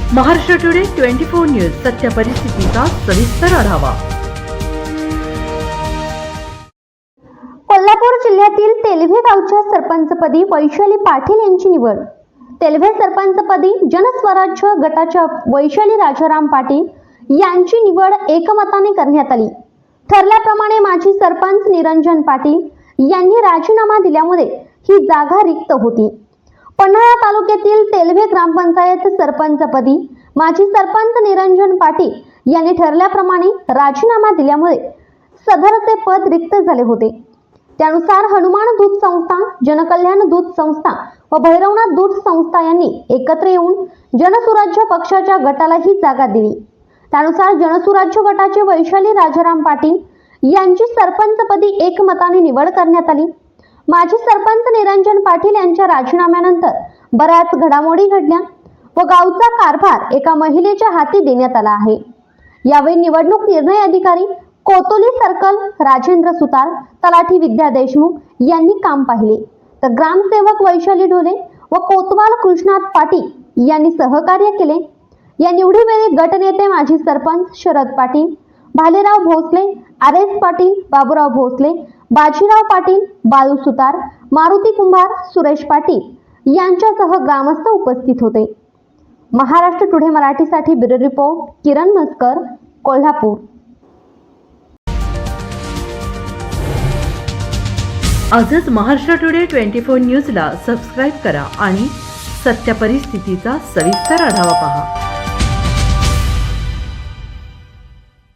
Maharashtra today 24 news सत्य परिस्थितीचा सविस्तर आढावा। कोल्हापूर जिल्ह्यातील तेलवे गावच्या सरपंचपदी वैशाली पाटील यांची निवड। तेलवे सरपंचपदी जनस्वराज्य गटाच्या वैशाली राजाराम पाटील यांची निवड एकमताने करण्यात आली। ठरल्याप्रमाणे माजी सरपंच निरंजन पाटील यांनी राजीनामा दिल्यामुळे ही जागा रिक्त होती। पन्हाळा तालुक्यातील तेलवे ग्रामपंचायत सरपंचपदी माजी सरपंच निरंजन पाटील यांनी ठरल्याप्रमाणे राजीनामा दिल्यामुळे सदरचे पद रिक्त झाले होते। त्यानुसार हनुमान दूध संस्था, जनकल्याण दूध संस्था व भैरवनाथ दूध संस्था यांनी एकत्र येऊन जनसुराज्य पक्षाच्या गटाला ही जागा दिली। त्यानुसार जनसुराज्य गटाचे वैशाली राजाराम पाटील यांची सरपंचपदी एकमताने निवड करण्यात आली। माजी सरपंच निरंजन पाटील यांच्या राजीनाम्यानंतर बऱ्याच घडामोडी घडल्या व गावचा कारभार एका महिलेच्या हाती देण्यात आला आहे। यावेळी निवडणूक निर्णय अधिकारी कोतोली सर्कल राजेंद्र सुतार, तलाठी विद्या देशमुख यांनी काम पाहिले, तर ग्रामसेवक वैशाली ढोले व कोतवाल कृष्णात पाटील यांनी सहकार्य केले। या निवडीवेळी गटनेते माजी सरपंच शरद पाटील, भालेराव भोसले, आर.एस. पाटील, बाबूराव भोसले, बाजीराव पाटील, बाळू सुतार, मारुती कुंभार, सुरेश पाटील यांच्यासह ग्रामस्थ उपस्थित होते। महाराष्ट्र टुडे मराठीसाठी ब्युरो रिपोर्ट किरण मस्कर, कोल्हापूर। आजच महाराष्ट्र टुडे 24 न्यूजला सबस्क्राईब करा आणि सत्य परिस्थितीचा सविस्तर आढावा पहा।